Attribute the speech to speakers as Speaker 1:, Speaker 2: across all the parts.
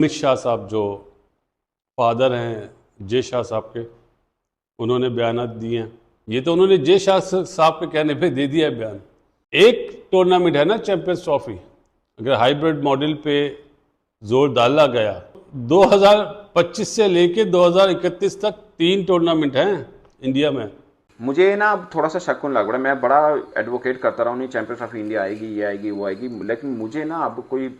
Speaker 1: अमित शाह साहब जो फादर हैं जय शाह साहब के, उन्होंने बयान दिए हैं। ये तो उन्होंने जय शाह साहब के कहने पे दे दिया है बयान। एक टूर्नामेंट है ना चैंपियंस ट्रॉफी, अगर हाइब्रिड मॉडल पे जोर डाला गया, 2025 से लेके 2031 तक 3 टूर्नामेंट हैं इंडिया में।
Speaker 2: मुझे ना थोड़ा सा शक होने लग रहा है। मैं बड़ा एडवोकेट करता रहा हूँ, नहीं चैंपियंस ऑफ इंडिया आएगी, ये आएगी, वो आएगी, लेकिन मुझे ना अब कोई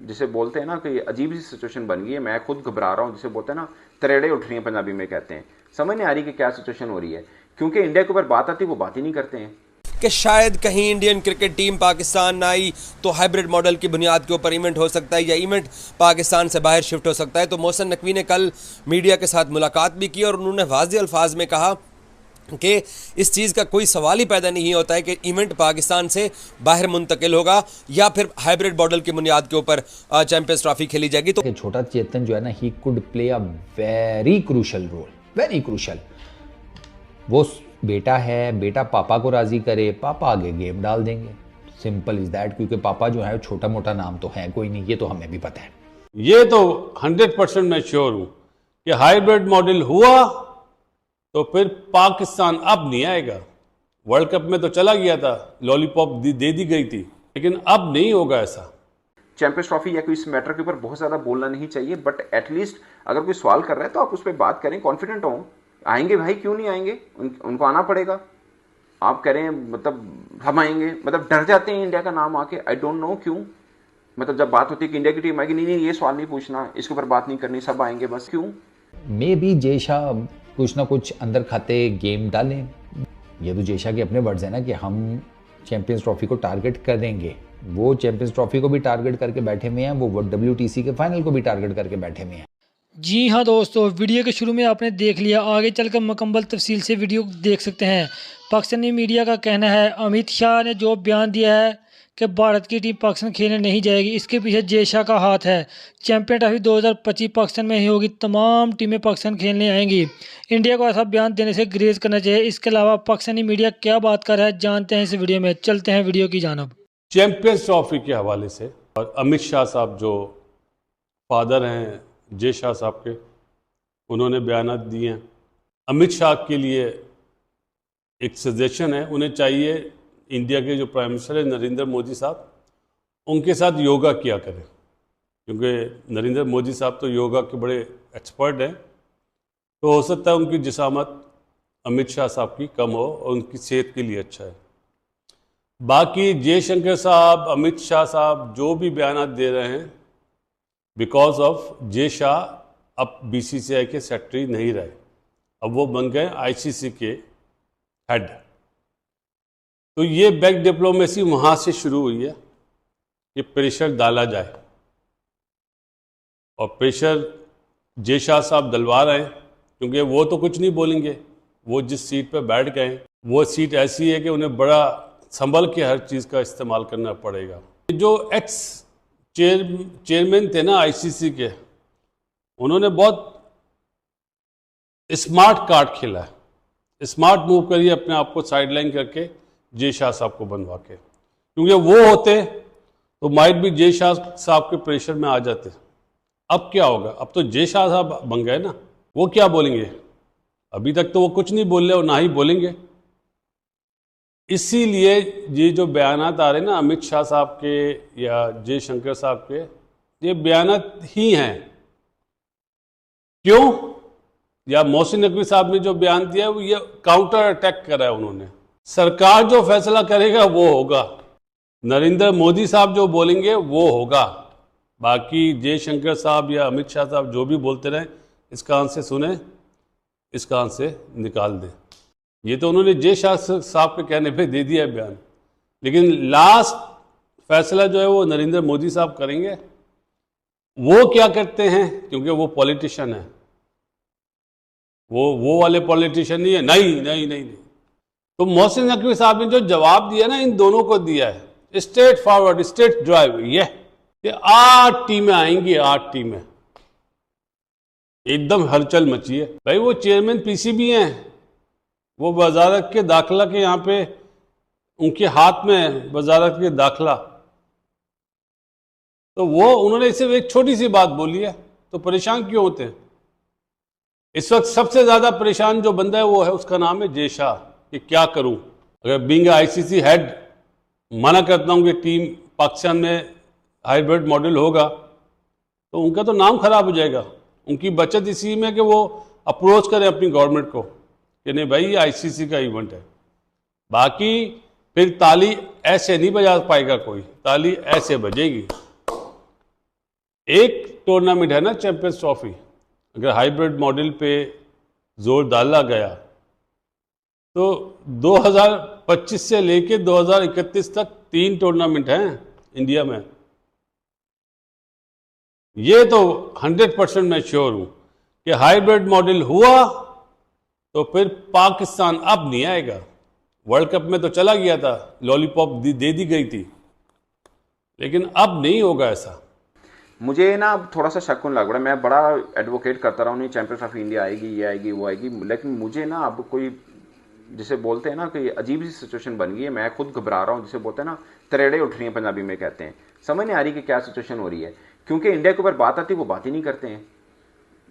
Speaker 2: जिसे बोलते हैं ना कि अजीब सी सिचुएशन बन गई है। मैं खुद घबरा रहा हूँ, जिसे बोलते हैं ना तरेड़े उठ रही हैं पंजाबी में कहते हैं। समझ नहीं आ रही कि क्या सिचुएशन हो रही है, क्योंकि इंडिया के ऊपर बात आती है वो बात ही नहीं करते हैं
Speaker 3: कि शायद कहीं इंडियन क्रिकेट टीम पाकिस्तान ना आई तो हाइब्रिड मॉडल की बुनियाद के ऊपर इवेंट हो सकता है या इवेंट पाकिस्तान से बाहर शिफ्ट हो सकता है। तो मोहसिन नकवी ने कल मीडिया के साथ मुलाकात भी की और उन्होंने वाज़ेह अल्फाज में कहा कि इस चीज़ का कोई सवाल ही पैदा नहीं होता है कि इवेंट पाकिस्तान से बाहर मुंतकिल होगा या फिर हाइब्रिड मॉडल की बुनियाद के ऊपर चैंपियंस ट्रॉफी खेली जाएगी। तो
Speaker 4: छोटा चेतन जो है ना, he could play a very crucial role, very crucial. वो बेटा है, बेटा पापा को राजी करे, पापा आगे गेम डाल देंगे, सिंपल इज दैट। क्योंकि पापा जो है छोटा मोटा नाम तो है कोई नहीं, ये तो हमें भी पता है।
Speaker 1: ये तो 100% मैं श्योर हूं कि हाइब्रिड मॉडल हुआ तो फिर पाकिस्तान अब नहीं आएगा। वर्ल्ड कप में तो चला गया था, लॉलीपॉप दे दी गई थी, लेकिन अब नहीं होगा ऐसा।
Speaker 2: चैंपियंस ट्रॉफी या कोई इस मैटर के ऊपर बहुत ज़्यादा बोलना नहीं चाहिए, बट एटलीस्ट अगर कोई सवाल कर रहा है तो आप उस पर बात करें, कॉन्फिडेंट हो। आएंगे भाई, क्यों नहीं आएंगे, उनको आना पड़ेगा। आप करें मतलब हम आएंगे, मतलब डर जाते हैं इंडिया का नाम आके। आई डोंट नो क्यों। मतलब जब बात होती है कि इंडिया की टीम आएगी, नहीं नहीं ये सवाल नहीं पूछना, इसके ऊपर बात नहीं करनी, सब आएंगे बस, क्यों?
Speaker 4: मे बी जय शाह कुछ ना कुछ अंदर खाते गेम डालें। ये तो जय शाह के अपने वर्ड्स हैं ना कि हम चैंपियंस ट्रॉफी को टारगेट करेंगे। वो चैंपियंस ट्रॉफी को भी टारगेट करके बैठे हुए हैं, वो WTC के फाइनल को भी टारगेट करके बैठे हुए हैं।
Speaker 5: जी हाँ दोस्तों, वीडियो के शुरू में आपने देख लिया, आगे चलकर मुकम्मल तफसील से वीडियो देख सकते हैं। पाकिस्तानी मीडिया का कहना है अमित शाह ने जो बयान दिया है कि भारत की टीम पाकिस्तान खेलने नहीं जाएगी, इसके पीछे जय शाह का हाथ है। चैंपियन ट्रॉफी 2025 पाकिस्तान में ही होगी, तमाम टीमें पाकिस्तान खेलने आएंगी। इंडिया को ऐसा बयान देने से ग्रेज करना चाहिए। इसके अलावा पाकिस्तानी मीडिया क्या बात कर रहा है जानते हैं इस वीडियो में, चलते हैं वीडियो की जानब।
Speaker 1: चैंपियंस ट्रॉफी के हवाले से और अमित शाह साहब जो फादर हैं जय शाह साहब के, उन्होंने बयान दिए हैं। अमित शाह के लिए एक सजेशन है, उन्हें चाहिए इंडिया के जो प्राइम मिनिस्टर है नरेंद्र मोदी साहब, उनके साथ योगा किया करें, क्योंकि नरेंद्र मोदी साहब तो योगा के बड़े एक्सपर्ट हैं। तो हो सकता है उनकी जिसामत अमित शाह साहब की कम हो और उनकी सेहत के लिए अच्छा है। बाकी जयशंकर साहब, अमित शाह साहब जो भी बयान दे रहे हैं, बिकॉज ऑफ जय शाह अब BCCI के सेक्रेटरी नहीं रहे, अब वो बन गए ICC के हेड। तो ये बैक डिप्लोमेसी वहाँ से शुरू हुई है कि प्रेशर डाला जाए, और प्रेशर जय शाह साहब डलवा रहे हैं, क्योंकि वो तो कुछ नहीं बोलेंगे। वो जिस सीट पर बैठ गए वो सीट ऐसी है कि उन्हें बड़ा संभल के हर चीज़ का इस्तेमाल करना पड़ेगा। जो एक्स चेयरमैन थे ना ICC के, उन्होंने बहुत स्मार्ट कार्ड खेला है, स्मार्ट मूव करिए अपने आप को साइडलाइन करके जय शाह साहब को बनवा के, क्योंकि वो होते तो माइट भी जय शाह साहब के प्रेशर में आ जाते। अब क्या होगा, अब तो जय शाह साहब बन गए ना, वो क्या बोलेंगे? अभी तक तो वो कुछ नहीं बोल रहे और ना ही बोलेंगे। इसीलिए ये जो बयानात आ रहे हैं ना अमित शाह साहब के या जयशंकर साहब के, ये बयानात ही हैं। क्यों? या मोहसिन नकवी साहब ने जो बयान दिया है वो ये काउंटर अटैक करा है उन्होंने। सरकार जो फैसला करेगा वो होगा, नरेंद्र मोदी साहब जो बोलेंगे वो होगा। बाकी जयशंकर साहब या अमित शाह साहब जो भी बोलते रहें, इस कान से सुने, इस कान से निकाल दें। ये तो उन्होंने जय शाह साहब के कहने पे दे दिया है बयान, लेकिन लास्ट फैसला जो है वो नरेंद्र मोदी साहब करेंगे। वो क्या करते हैं, क्योंकि वो पॉलिटिशियन है, वो वाले पॉलिटिशियन नहीं है। नहीं नहीं नहीं नहीं। तो मोहसिन नकवी साहब ने जो जवाब दिया ना, इन दोनों को दिया है स्ट्रेट फॉरवर्ड, स्ट्रेट ड्राइव। ये 8 टीमें आएंगी, 8 टीमें, एकदम हलचल मची है। भाई वो चेयरमैन PCB हैं, वो वजारत के दाखिला के यहाँ पे उनके हाथ में वजारत के दाखिला, तो वो उन्होंने सिर्फ एक छोटी सी बात बोली है, तो परेशान क्यों होते हैं? इस वक्त सबसे ज्यादा परेशान जो बंदा है वो है, उसका नाम है जय शाह। कि क्या करूं, अगर बीइंग आईसीसी हेड मना करता हूं कि टीम पाकिस्तान में हाइब्रिड मॉडल होगा, तो उनका तो नाम खराब हो जाएगा। उनकी बचत इसी में कि वो अप्रोच करें अपनी गवर्नमेंट को कि नहीं भाई ये आईसीसी का इवेंट है। बाकी फिर ताली ऐसे नहीं बजा पाएगा कोई, ताली ऐसे बजेगी। एक टूर्नामेंट है ना चैंपियंस ट्रॉफी, अगर हाइब्रिड मॉडल पे जोर डाला गया तो 2025 से लेके 2031 तक 3 टूर्नामेंट हैं इंडिया में। ये तो 100% मैं श्योर हूं कि हाइब्रिड मॉडल हुआ तो फिर पाकिस्तान अब नहीं आएगा। वर्ल्ड कप में तो चला गया था, लॉलीपॉप दे दी गई थी, लेकिन अब नहीं होगा ऐसा।
Speaker 2: मुझे ना अब थोड़ा सा शक होने लग रहा है। मैं बड़ा एडवोकेट करता रहा हूँ, नहीं चैंपियंस ट्रॉफी इंडिया आएगी, ये आएगी, वो आएगी, लेकिन मुझे ना अब कोई जिसे बोलते हैं ना कि अजीब सी सिचुएशन बन गई है। मैं खुद घबरा रहा हूँ, जिसे बोलते हैं ना तरेड़े उठ रही हैं पंजाबी में कहते हैं। समझ नहीं आ रही कि क्या सिचुएशन हो रही है, क्योंकि इंडिया के ऊपर बात आती है वो बात ही नहीं करते हैं।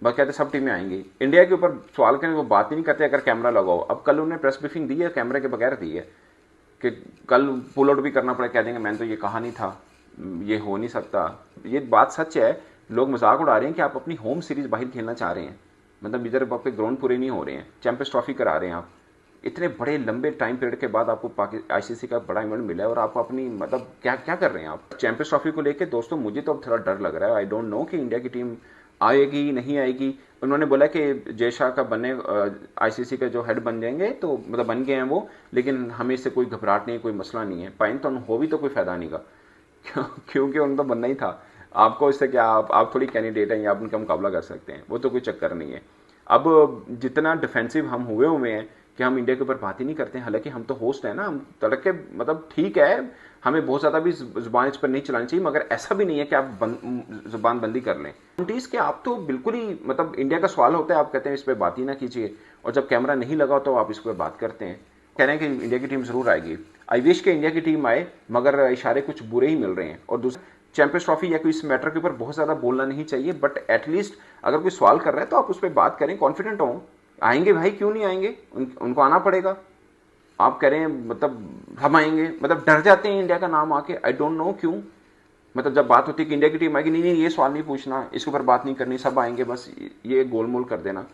Speaker 2: बस कहते सब टीमें आएंगी, इंडिया के ऊपर सवाल करें वो बात ही नहीं करते अगर कैमरा लगाओ। अब कल उन्होंने प्रेस ब्रीफिंग दी है, कैमरे के बगैर दी है कि कल पुल आउट भी करना पड़े, कह देंगे मैंने तो ये कहा नहीं था, ये हो नहीं सकता। ये बात सच है, लोग मजाक उड़ा रहे हैं कि आप अपनी होम सीरीज बाहर खेलना चाह रहे हैं, मतलब इधर आपके ग्राउंड पूरे नहीं हो रहे हैं, चैंपियंस ट्रॉफी करा रहे हैं आप। इतने बड़े लंबे टाइम पीरियड के बाद आपको आईसीसी का बड़ा इवेंट मिला है और आप अपनी मतलब क्या क्या कर रहे हैं आप चैंपियंस ट्रॉफी को लेके। दोस्तों मुझे तो अब थोड़ा डर लग रहा है। आई डोंट नो कि इंडिया की टीम आएगी नहीं आएगी। उन्होंने बोला कि जय शाह का बनने आईसीसी के जो हेड बन जाएंगे, तो मतलब बन गए हैं वो, लेकिन हमें इससे कोई घबराहट नहीं, कोई मसला नहीं है। पाइन तो हो भी तो कोई फायदा नहीं का क्योंकि उन्हें तो बनना ही था। आपको इससे क्या, आप थोड़ी कैंडिडेट हैं, आप उनका मुकाबला कर सकते हैं, वो तो कोई चक्कर नहीं है। अब जितना डिफेंसिव हम हुए हैं कि हम इंडिया के ऊपर बात ही नहीं करते हैं, हालांकि हम तो होस्ट हैं ना, हम तड़के मतलब ठीक है, हमें बहुत ज़्यादा भी जुबान इस पर नहीं चलानी चाहिए, मगर ऐसा भी नहीं है कि आप जुबान बंदी कर लें। टीज के आप तो बिल्कुल ही मतलब इंडिया का सवाल होता है, आप कहते हैं इस पर बात ही ना कीजिए, और जब कैमरा नहीं लगा तो आप इस पर बात करते हैं। कह रहे हैं कि इंडिया की टीम जरूर आएगी। आई विश के इंडिया की टीम आए, मगर इशारे कुछ बुरे ही मिल रहे हैं। और दूसरा, चैंपियंस ट्रॉफी या कोई इस मैटर के ऊपर बहुत ज़्यादा बोलना नहीं चाहिए, बट एटलीस्ट अगर कोई सवाल कर रहा है तो आप उस पर बात करें, कॉन्फिडेंट हो। आएंगे भाई, क्यों नहीं आएंगे, उनको आना पड़ेगा। आप कह रहे हैं मतलब हम आएंगे, मतलब डर जाते हैं इंडिया का नाम आके। आई डोंट नो क्यों, मतलब जब बात होती है कि इंडिया की टीम आएगी, नहीं ये सवाल नहीं पूछना, इसके ऊपर बात नहीं करनी, सब आएंगे, बस ये गोलमोल कर देना।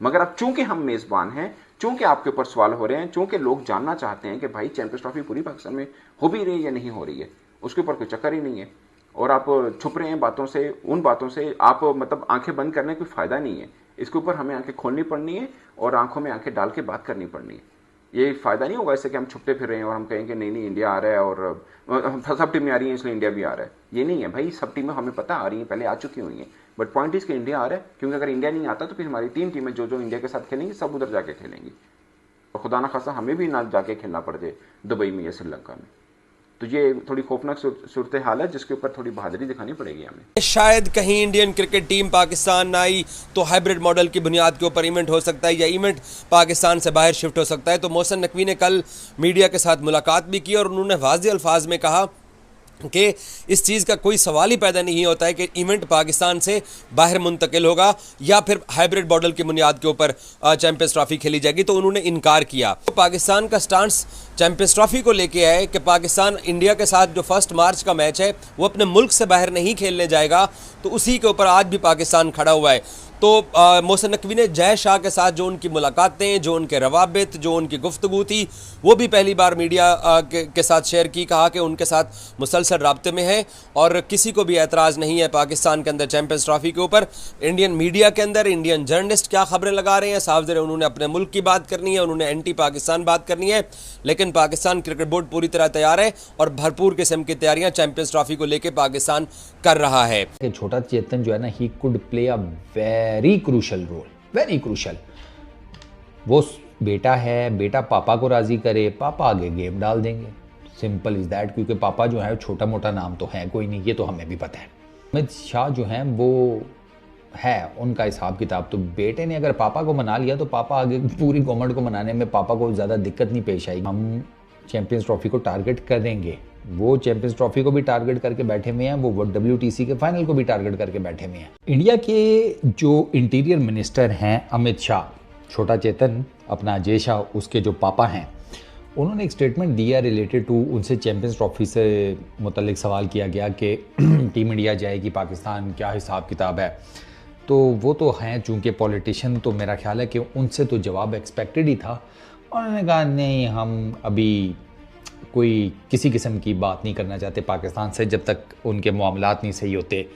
Speaker 2: मगर अब चूंकि हम मेज़बान हैं, चूंकि आपके ऊपर सवाल हो रहे हैं, चूंकि लोग जानना चाहते हैं कि भाई चैंपियंस ट्रॉफी पूरी पाकिस्तान में हो भी रही है या नहीं हो रही है, उसके ऊपर कोई चक्कर ही नहीं है। और आप छुप रहे हैं बातों से, उन बातों से आप मतलब आंखें बंद करने कोई फ़ायदा नहीं है। इसके ऊपर हमें आंखें खोलनी पड़नी है और आंखों में आंखें डाल के बात करनी पड़नी है। ये फ़ायदा नहीं होगा इससे कि हम छुपते फिर रहे हैं और हम कहें कि नहीं इंडिया आ रहा है और सब टीमें आ रही हैं इसलिए इंडिया भी आ रहा है। ये नहीं है भाई, सब टीमें हमें पता आ रही हैं, पहले आ चुकी हुई हैं, बट पॉइंट इज कि इंडिया आ रहा है। क्योंकि अगर इंडिया नहीं आता तो फिर हमारी 3 टीमें जो इंडिया के साथ खेलेंगी सब उधर जाके खेलेंगी, और खुदा ना खासा हमें भी ना जाके खेलना पड़ जाए दुबई में या श्रीलंका में। तो ये थोड़ी खौफनाक सूरत हाल है जिसके ऊपर थोड़ी बहादुरी दिखानी पड़ेगी हमें।
Speaker 3: शायद कहीं इंडियन क्रिकेट टीम पाकिस्तान ना आई तो हाइब्रिड मॉडल की बुनियाद के ऊपर इवेंट हो सकता है, या इवेंट पाकिस्तान से बाहर शिफ्ट हो सकता है। तो मोहसिन नकवी ने कल मीडिया के साथ मुलाकात भी की और उन्होंने वाज़ेह अल्फाज में कहा कि इस चीज़ का कोई सवाल ही पैदा नहीं होता है कि इवेंट पाकिस्तान से बाहर मुंतकिल होगा या फिर हाइब्रिड मॉडल की बुनियाद के ऊपर चैंपियंस ट्रॉफी खेली जाएगी। तो उन्होंने इनकार किया। तो पाकिस्तान का स्टांस चैंपियंस ट्रॉफी को लेके है कि पाकिस्तान इंडिया के साथ जो 1 मार्च का मैच है वो अपने मुल्क से बाहर नहीं खेलने जाएगा, तो उसी के ऊपर आज भी पाकिस्तान खड़ा हुआ है। तो मोहसिन नकवी ने जय शाह के साथ जो उनकी मुलाकातें, जो उनके रवाबित, जो उनकी गुफ्तगू थी, वो भी पहली बार मीडिया के साथ शेयर की। कहा कि उनके साथ मुसलसल राब्ते में है और किसी को भी एतराज़ नहीं है पाकिस्तान के अंदर चैंपियंस ट्रॉफी के ऊपर। इंडियन मीडिया के अंदर इंडियन जर्नलिस्ट क्या खबरें लगा रहे हैं, साफ ज़रा उन्होंने अपने मुल्क की बात करनी है, उन्होंने एंटी पाकिस्तान बात करनी है, लेकिन पाकिस्तान क्रिकेट बोर्ड पूरी तरह तैयार है और भरपूर किस्म की तैयारियाँ चैंपियंस ट्रॉफी को लेकर पाकिस्तान कर रहा है।
Speaker 4: छोटा चेतन जो है ना, he could play a very crucial role, very crucial. वो बेटा है, बेटा पापा को राजी करे, पापा आगे गेम डाल देंगे, सिंपल इज दैट। क्योंकि पापा जो है छोटा मोटा नाम तो है कोई नहीं, ये तो हमें भी पता है। अमित शाह जो हैं वो है उनका हिसाब किताब, तो बेटे ने अगर पापा को मना लिया तो पापा आगे पूरी गवर्नमेंट को मनाने में पापा को ज़्यादा दिक्कत नहीं पेश आई। हम चैंपियंस ट्रॉफी को टारगेट करेंगे, वो चैंपियंस ट्रॉफी को भी टारगेट करके बैठे हुए हैं, वो WTC के फाइनल को भी टारगेट करके बैठे हुए हैं। इंडिया के जो इंटीरियर मिनिस्टर हैं अमित शाह, छोटा चेतन अपना अजय शाह उसके जो पापा हैं, उन्होंने एक स्टेटमेंट दिया रिलेटेड टू, उनसे चैंपियंस ट्रॉफी से मुतल्लिक सवाल किया गया कि टीम इंडिया जाएगी पाकिस्तान, क्या हिसाब किताब है। तो वो तो हैं चूँकि पॉलिटिशियन, तो मेरा ख्याल है कि उनसे तो जवाब एक्सपेक्टेड ही था। उन्होंने कहा नहीं, हम अभी कोई किसी किस्म की बात नहीं करना चाहते पाकिस्तान से जब तक उनके मामलात नहीं सही होते।